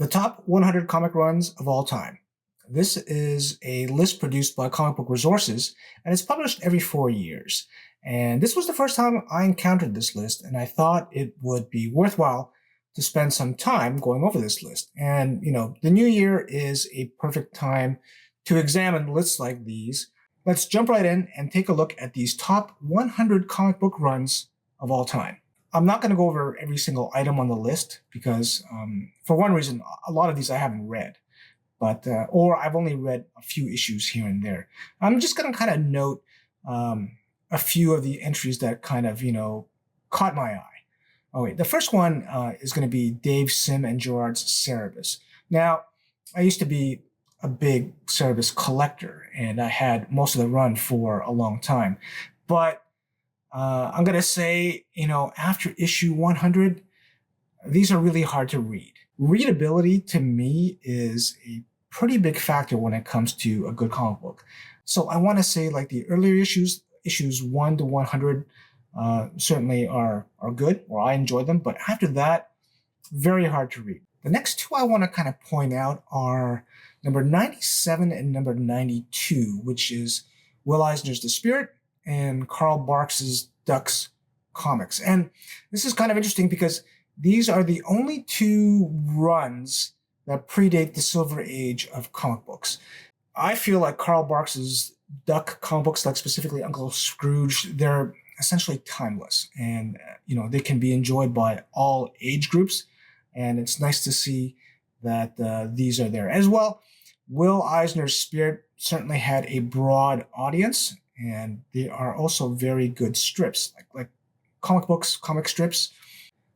The top 100 comic runs of all time. This is a list produced by Comic Book Resources, and it's published every 4 years. And this was the first time I encountered this list, and I thought it would be worthwhile to spend some time going over this list. And, the new year is a perfect time to examine lists like these. Let's jump right in and take a look at these top 100 comic book runs of all time. I'm not going to go over every single item on the list because, for one reason, a lot of these I haven't read, or I've only read a few issues here and there. I'm just going to kind of note a few of the entries that kind of, caught my eye. Oh wait, the first one is going to be Dave Sim and Gerard's Cerebus. Now, I used to be a big Cerebus collector, and I had most of the run for a long time, but I'm going to say, after issue 100, these are really hard to read. Readability to me is a pretty big factor when it comes to a good comic book. So I want to say like the earlier issues 1 to 100, certainly are good, or I enjoyed them. But after that, very hard to read. The next two I want to kind of point out are number 97 and number 92, which is Will Eisner's The Spirit and Carl Barks's Ducks comics. And this is kind of interesting because these are the only two runs that predate the Silver Age of comic books. I feel like Carl Barks's Duck comic books, like specifically Uncle Scrooge, they're essentially timeless, and they can be enjoyed by all age groups. And it's nice to see that these are there as well. Will Eisner's Spirit certainly had a broad audience, and they are also very good strips, like comic strips.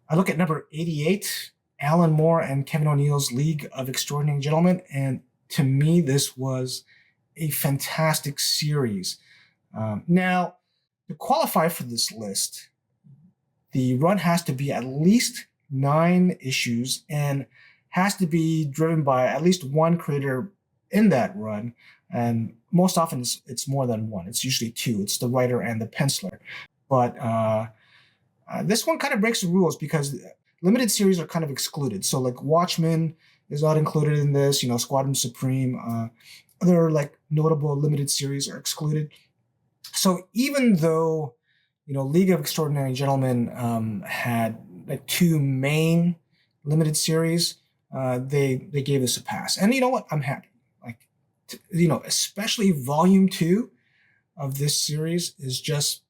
I look at number 88, Alan Moore and Kevin O'Neill's League of Extraordinary Gentlemen, and to me, this was a fantastic series. Now, to qualify for this list, the run has to be at least 9 issues and has to be driven by at least one creator in that run. And most often it's more than one. It's usually 2. It's the writer and the penciler. But this one kind of breaks the rules because limited series are kind of excluded. So like Watchmen is not included in this, Squadron Supreme, other like notable limited series are excluded. So even though, League of Extraordinary Gentlemen had like 2 main limited series, they gave this a pass. And you know what? I'm happy. Especially volume 2 of this series is just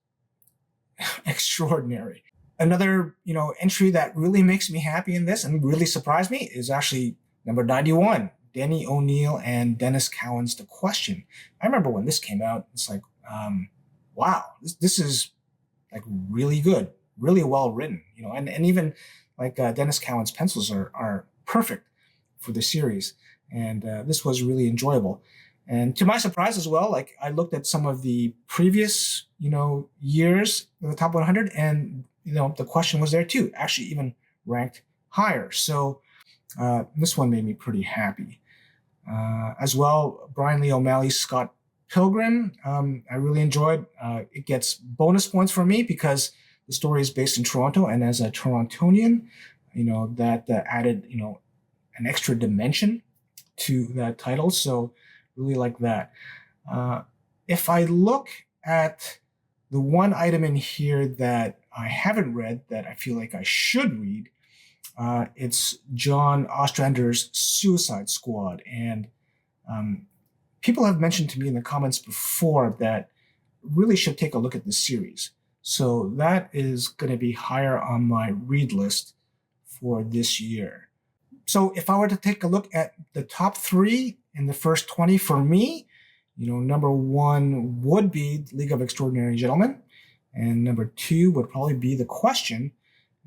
extraordinary. Another, entry that really makes me happy in this and really surprised me is actually number 91, Denny O'Neil and Dennis Cowan's The Question. I remember when this came out, it's like, wow, this is like really good, really well written, and even like Dennis Cowan's pencils are perfect for the series. And this was really enjoyable. And to my surprise as well, like I looked at some of the previous, years of the top 100, and, The Question was there too, actually even ranked higher. So this one made me pretty happy. As well, Brian Lee O'Malley's Scott Pilgrim, I really enjoyed. It gets bonus points for me because the story is based in Toronto, and as a Torontonian, that added, an extra dimension to that title. So really like that. If I look at the one item in here that I haven't read that I feel like I should read, it's John Ostrander's Suicide Squad. And people have mentioned to me in the comments before that really should take a look at this series. So that is going to be higher on my read list for this year. So if I were to take a look at the top 3 in the first 20 for me, number 1 would be League of Extraordinary Gentlemen, and number 2 would probably be The Question,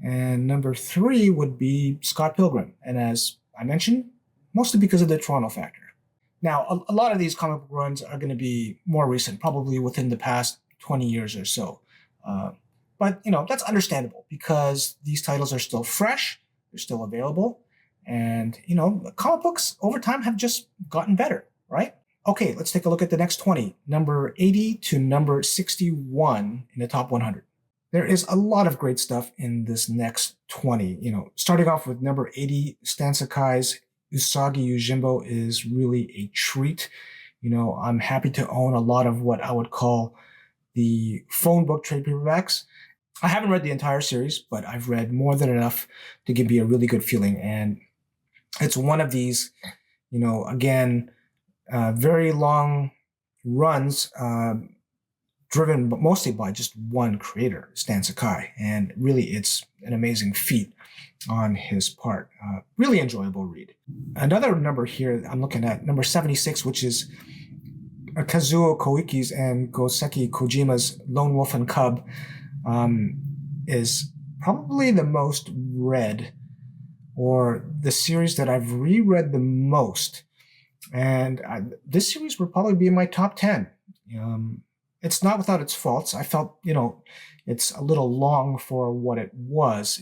and number 3 would be Scott Pilgrim. And as I mentioned, mostly because of the Toronto factor. Now, a lot of these comic book runs are going to be more recent, probably within the past 20 years or so. But, that's understandable because these titles are still fresh, they're still available. And, comic books over time have just gotten better, right? Okay, let's take a look at the next 20, number 80 to number 61 in the top 100. There is a lot of great stuff in this next 20, starting off with number 80, Stan Sakai's Usagi Yojimbo is really a treat. I'm happy to own a lot of what I would call the phone book trade paperbacks. I haven't read the entire series, but I've read more than enough to give me a really good feeling. And it's one of these, again, very long runs, driven mostly by just one creator, Stan Sakai. And really, it's an amazing feat on his part. Really enjoyable read. Another number here I'm looking at, number 76, which is Kazuo Koiki's and Goseki Kojima's Lone Wolf and Cub, is probably the most read, or the series that I've reread the most. And this series would probably be in my top 10. It's not without its faults. I felt, it's a little long for what it was.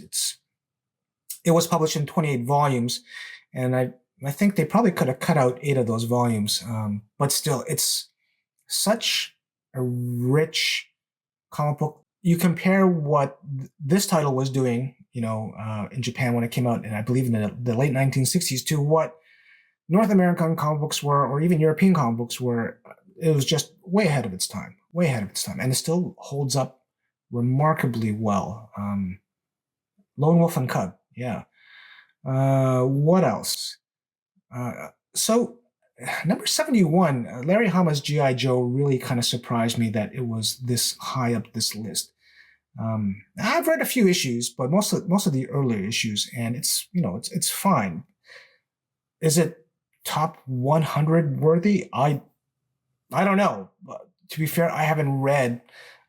It was published in 28 volumes, and I think they probably could have cut out 8 of those volumes. But still, it's such a rich comic book. You compare what this title was doing, in Japan when it came out, and I believe in the late 1960s, to what North American comic books were, or even European comic books were. It was just way ahead of its time, and it still holds up remarkably well. Lone Wolf and Cub, yeah. What else? So, number 71, Larry Hama's G.I. Joe really kind of surprised me that it was this high up this list. I've read a few issues, but most of the earlier issues, and it's fine. Is it top 100 worthy? I don't know. To be fair, I haven't read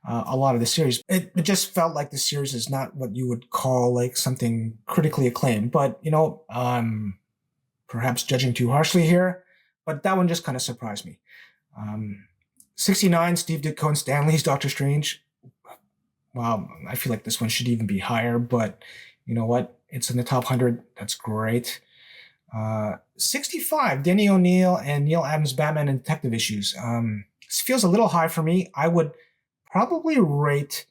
a lot of the series. It just felt like the series is not what you would call like something critically acclaimed. But I'm perhaps judging too harshly here. But that one just kind of surprised me. 69, Steve Ditko and Stan Lee's Doctor Strange. Wow, I feel like this one should even be higher. But you know what? It's in the top 100. That's great. 65, Denny O'Neil and Neil Adams' Batman and Detective issues. This feels a little high for me. I would probably rate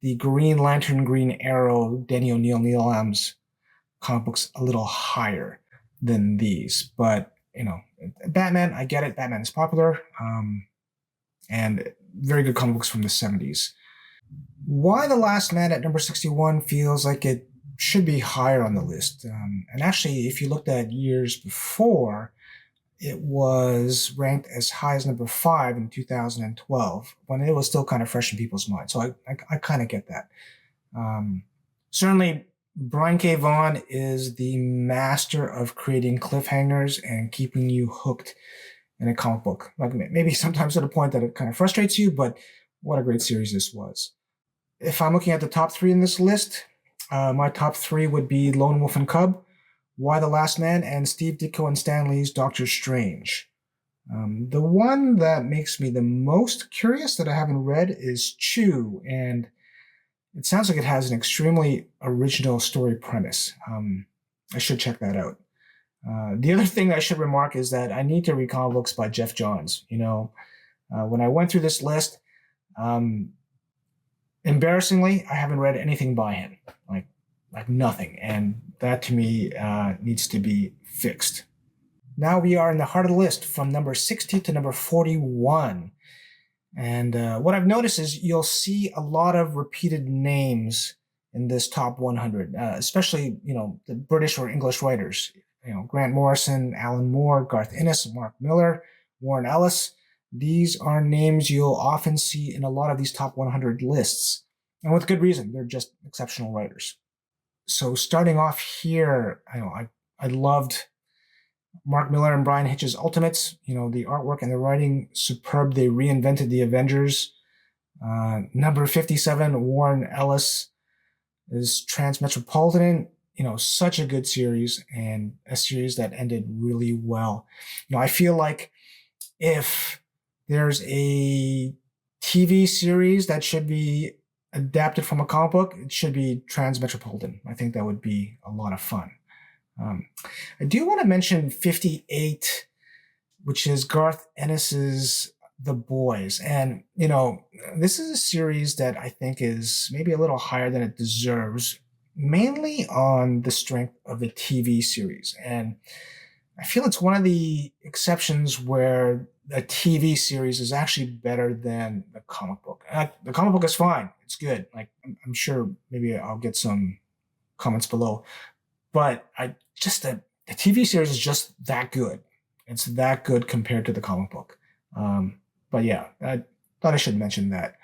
the Green Lantern, Green Arrow, Denny O'Neil, Neil Adams comic books a little higher than these. But, Batman, I get it. Batman is popular. And very good comic books from the 70s. Y the Last Man at number 61 feels like it should be higher on the list. And actually, if you looked at years before, it was ranked as high as number 5 in 2012, when it was still kind of fresh in people's minds. So I kind of get that. Certainly, Brian K. Vaughan is the master of creating cliffhangers and keeping you hooked in a comic book. Like maybe sometimes to the point that it kind of frustrates you, but what a great series this was. If I'm looking at the top 3 in this list, my top 3 would be Lone Wolf and Cub, Y the Last Man, and Steve Ditko and Stan Lee's Doctor Strange. The one that makes me the most curious that I haven't read is Chew, and it sounds like it has an extremely original story premise. I should check that out. The other thing I should remark is that I need to read comic books by Jeff Johns. When I went through this list, embarrassingly, I haven't read anything by him, like nothing, and that to me needs to be fixed. Now we are in the heart of the list, from number 60 to number 41. And what I've noticed is you'll see a lot of repeated names in this top 100, especially, the British or English writers. Grant Morrison, Alan Moore, Garth Ennis, Mark Miller, Warren Ellis. These are names you'll often see in a lot of these top 100 lists. And with good reason, they're just exceptional writers. So starting off here, I loved Mark Miller and Brian Hitch's Ultimates. The artwork and the writing, superb. They reinvented the Avengers. Number 57, Warren Ellis is Transmetropolitan. Such a good series, and a series that ended really well. I feel like if there's a TV series that should be adapted from a comic book, it should be Transmetropolitan. I think that would be a lot of fun. I do want to mention 58, which is Garth Ennis's The Boys. And, this is a series that I think is maybe a little higher than it deserves, mainly on the strength of the TV series. And I feel it's one of the exceptions where a TV series is actually better than the comic book. The comic book is fine; it's good. Like I'm sure maybe I'll get some comments below, but I just the TV series is just that good. It's that good compared to the comic book. But yeah, I thought I should mention that.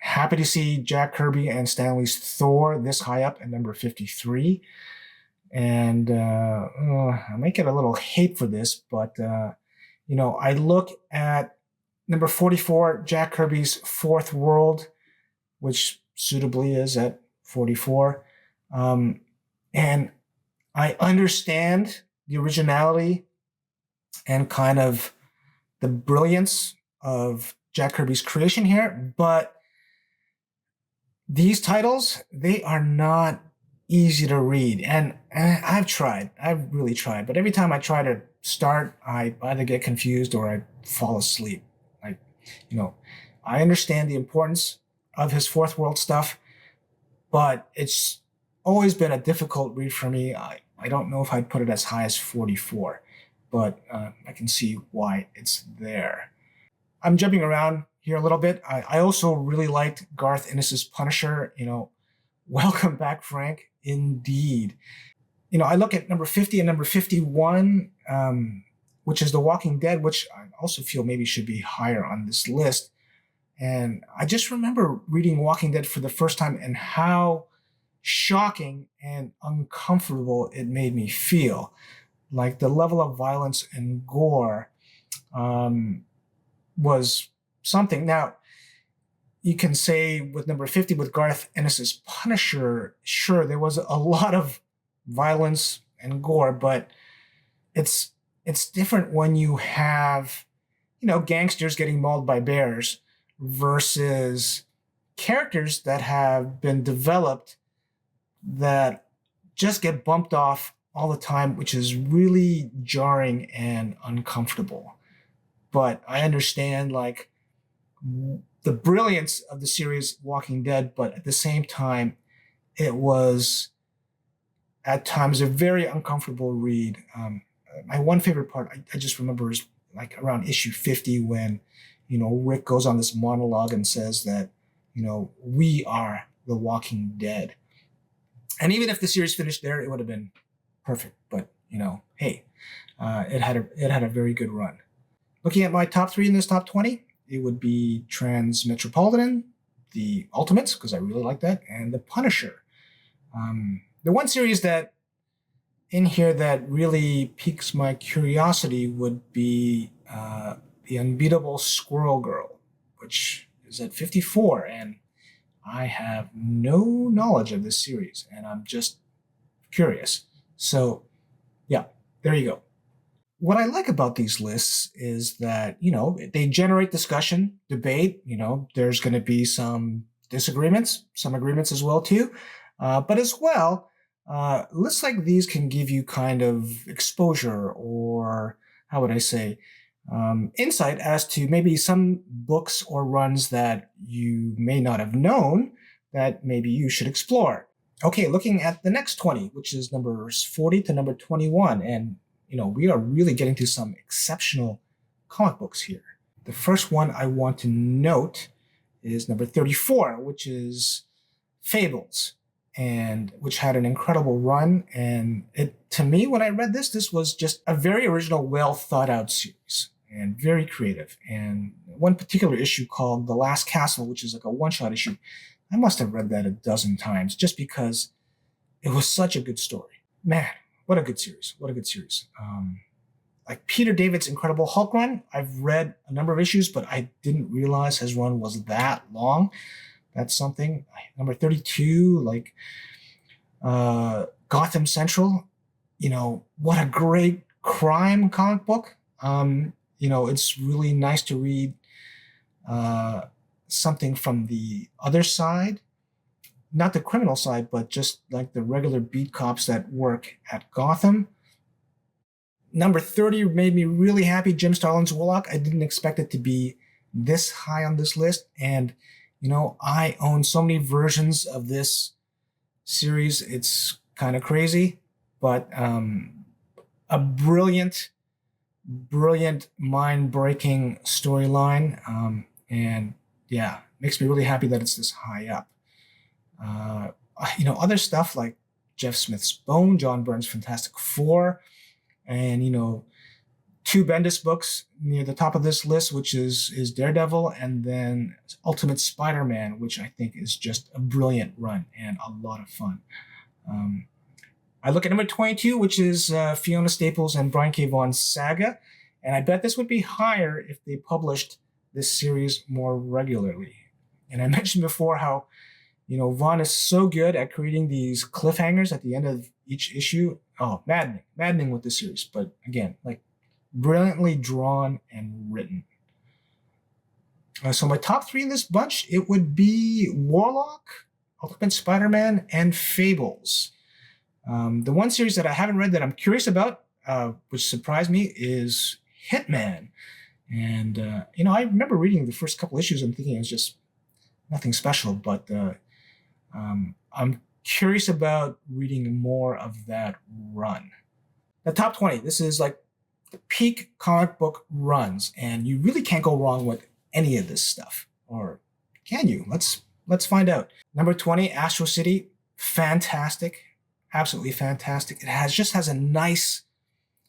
Happy to see Jack Kirby and Stan Lee's Thor this high up at number 53. And I might get a little hate for this, but I look at number 44, Jack Kirby's Fourth World, which suitably is at 44. And I understand the originality and kind of the brilliance of Jack Kirby's creation here, but these titles, they are not easy to read. And I've really tried, but every time I try to start, I either get confused or I fall asleep. Like, you know, I understand the importance of his Fourth World stuff, but it's always been a difficult read for me. I don't know if I'd put it as high as 44, but I can see why it's there. I'm jumping around here a little bit. I also really liked Garth Ennis's Punisher. Welcome back, Frank. Indeed. I look at number 50 and number 51, which is The Walking Dead, which I also feel maybe should be higher on this list. And I just remember reading Walking Dead for the first time and how shocking and uncomfortable it made me feel. Like the level of violence and gore was something. Now, you can say with number 50, with Garth Ennis's Punisher, sure, there was a lot of violence and gore, but it's different when you have, gangsters getting mauled by bears versus characters that have been developed that just get bumped off all the time, which is really jarring and uncomfortable. But I understand, like, the brilliance of the series Walking Dead, but at the same time, it was at times a very uncomfortable read. My one favorite part, I just remember, is like around issue 50 when, Rick goes on this monologue and says that, we are the Walking Dead. And even if the series finished there, it would have been perfect. But, hey, it had a very good run. Looking at my top 3 in this top 20, it would be Transmetropolitan, the Ultimates, because I really like that, and the Punisher. The one series that in here that really piques my curiosity would be The Unbeatable Squirrel Girl, which is at 54, and I have no knowledge of this series, and I'm just curious. So, yeah, there you go. What I like about these lists is that, they generate discussion, debate. There's going to be some disagreements, some agreements as well, too. But as well, lists like these can give you kind of exposure, or how would I say, insight as to maybe some books or runs that you may not have known that maybe you should explore. Okay, looking at the next 20, which is numbers 40 to number 21. And, we are really getting to some exceptional comic books here. The first one I want to note is number 34, which is Fables, and which had an incredible run. And to me, when I read this was just a very original, well thought out series and very creative. And one particular issue called The Last Castle, which is like a one-shot issue, I must have read that a dozen times just because it was such a good story. Man, what a good series. What a good series. Like Peter David's Incredible Hulk run, I've read a number of issues, but I didn't realize his run was that long. That's something. Number 32, like Gotham Central, what a great crime comic book. It's really nice to read something from the other side, not the criminal side, but just like the regular beat cops that work at Gotham. Number 30 made me really happy, Jim Starlin's Warlock. I didn't expect it to be this high on this list. And, I own so many versions of this series. It's kind of crazy, but a brilliant, mind-breaking storyline, and yeah, makes me really happy that it's this high up. Uh, other stuff like Jeff Smith's Bone, John Byrne's Fantastic Four, and two Bendis books near the top of this list, which is Daredevil, and then Ultimate Spider-Man, which I think is just a brilliant run and a lot of fun. I look at number 22, which is Fiona Staples and Brian K. Vaughan's Saga, and I bet this would be higher if they published this series more regularly. And I mentioned before how, Vaughn is so good at creating these cliffhangers at the end of each issue. Oh, maddening with this series. But again, like brilliantly drawn and written. So my top three in this bunch, it would be Warlock, Ultimate Spider-Man, and Fables. The one series that I haven't read that I'm curious about, which surprised me, is Hitman. And, I remember reading the first couple issues and thinking it was just nothing special, but I'm curious about reading more of that run. The top 20, this is like the peak comic book runs, and you really can't go wrong with any of this stuff. Or can you? Let's find out. Number 20, Astro City, fantastic. Absolutely fantastic. It has a nice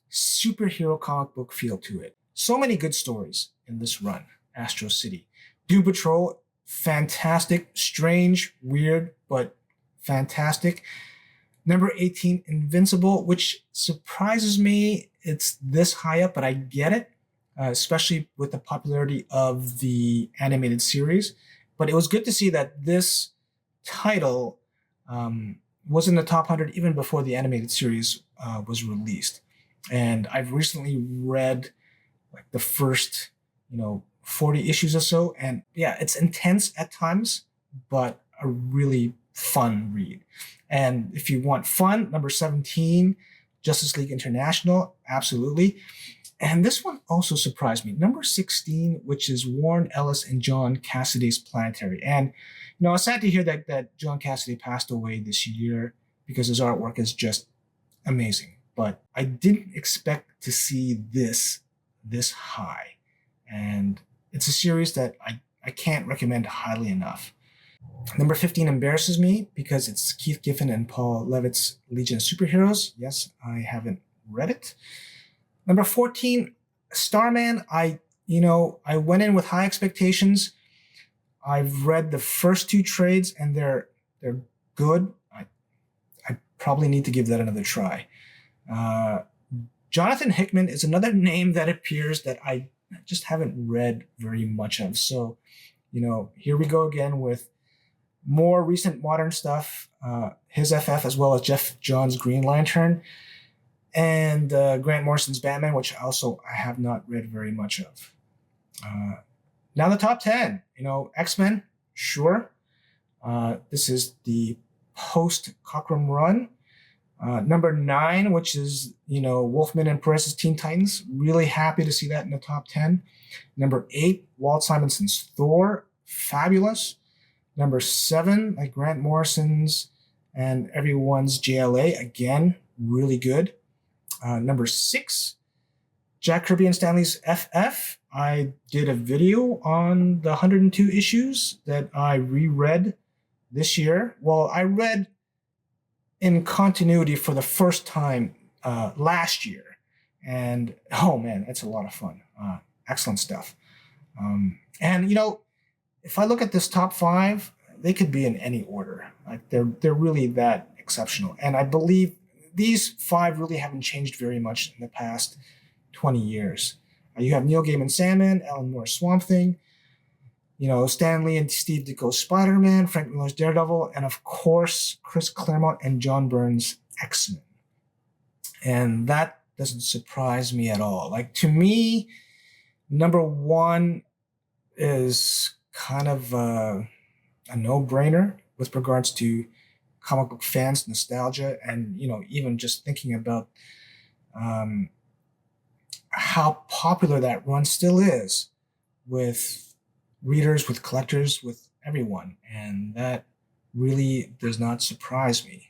superhero comic book feel to it. So many good stories in this run, Astro City. Doom Patrol, fantastic, strange, weird, but fantastic. Number 18, Invincible, which surprises me. It's this high up, but I get it, especially with the popularity of the animated series. But it was good to see that this title was in the top 100 even before the animated series was released. And I've recently read like the first, 40 issues or so. And yeah, it's intense at times, but a really fun read. And if you want fun, number 17, Justice League International, absolutely. And this one also surprised me. Number 16, which is Warren Ellis and John Cassidy's Planetary. And, it's sad to hear that John Cassidy passed away this year because his artwork is just amazing. But I didn't expect to see this high. And it's a series that I can't recommend highly enough. Number 15 embarrasses me because it's Keith Giffen and Paul Levitt's Legion of Superheroes. Yes, I haven't read it. Number 14, Starman. I went in with high expectations. I've read the first two trades and they're good. I probably need to give that another try. Jonathan Hickman is another name that appears that I just haven't read very much of. So, here we go again with more recent modern stuff, his FF as well as Jeff Johns' Green Lantern, and Grant Morrison's Batman, which also I have not read very much of. Now the top 10, X-Men, sure. This is the post-Cockrum run. Number 9, which is, Wolfman and Perez's Teen Titans. Really happy to see that in the top 10. Number 8, Walt Simonson's Thor. Fabulous. Number 7, like Grant Morrison's and everyone's JLA. Again, really good. Number 6, Jack Kirby and Stanley's FF. I did a video on the 102 issues that I reread this year. Well, I read in continuity for the first time last year. And, oh man, it's a lot of fun. Excellent stuff. And, if I look at this top 5, they could be in any order. Like they're really that exceptional. And I believe these 5 really haven't changed very much in the past 20 years. You have Neil Gaiman Sandman, Alan Moore Swamp Thing, Stan Lee and Steve Ditko's Spider-Man, Frank Miller's Daredevil, and of course, Chris Claremont and John Byrne's X-Men. And that doesn't surprise me at all. Like, to me, number 1 is kind of a no-brainer with regards to comic book fans' nostalgia and, even just thinking about how popular that run still is with readers, with collectors, with everyone. And that really does not surprise me.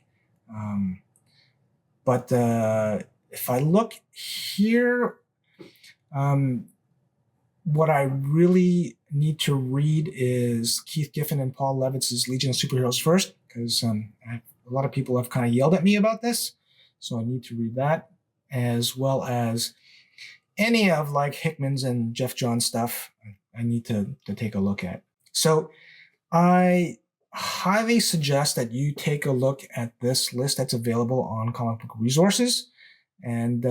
But if I look here, um, what I really need to read is Keith Giffen and Paul Levitz's Legion of Superheroes first, because a lot of people have kind of yelled at me about this. So I need to read that, as well as any of like Hickman's and Jeff Johns stuff. I need to take a look at. So I highly suggest that you take a look at this list that's available on Comic Book Resources. And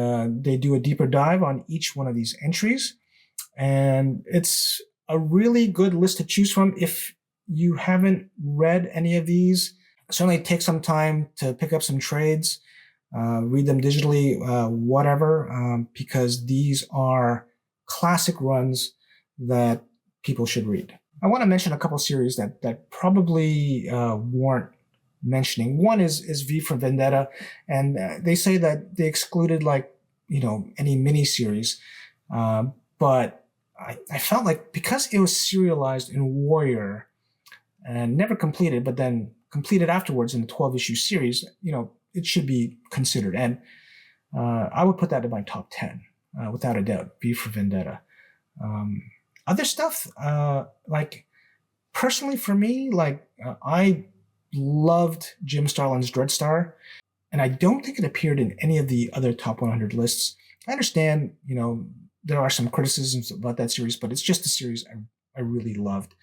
they do a deeper dive on each one of these entries. And it's a really good list to choose from. If you haven't read any of these, certainly take some time to pick up some trades, read them digitally, whatever, because these are classic runs that people should read. I want to mention a couple series that probably weren't mentioning. One is V for Vendetta, and they say that they excluded any miniseries, but I felt like because it was serialized in Warrior and never completed, but then completed afterwards in the 12-issue series, it should be considered, and I would put that in my top 10 without a doubt. V for Vendetta. Other stuff, personally for me, I loved Jim Starlin's Dreadstar, and I don't think it appeared in any of the other top 100 lists. I understand, there are some criticisms about that series, but it's just a series I really loved.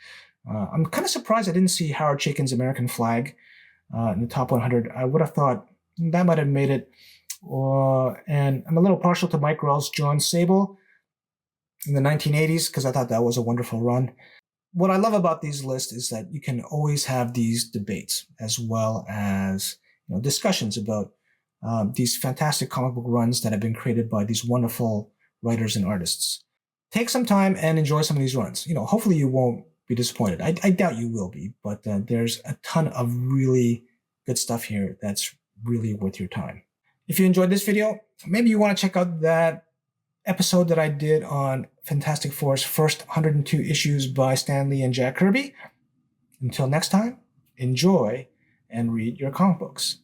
I'm kind of surprised I didn't see Howard Chaykin's American Flag in the top 100. I would have thought that might have made it. And I'm a little partial to Mike Grell's John Sable in the 1980s because I thought that was a wonderful run. What I love about these lists is that you can always have these debates as well as discussions about these fantastic comic book runs that have been created by these wonderful writers and artists. Take some time and enjoy some of these runs. Hopefully you won't be disappointed. I doubt you will be, but there's a ton of really good stuff here that's really worth your time. If you enjoyed this video, maybe you want to check out that episode that I did on Fantastic Four's first 102 issues by Stan Lee and Jack Kirby. Until next time, enjoy and read your comic books.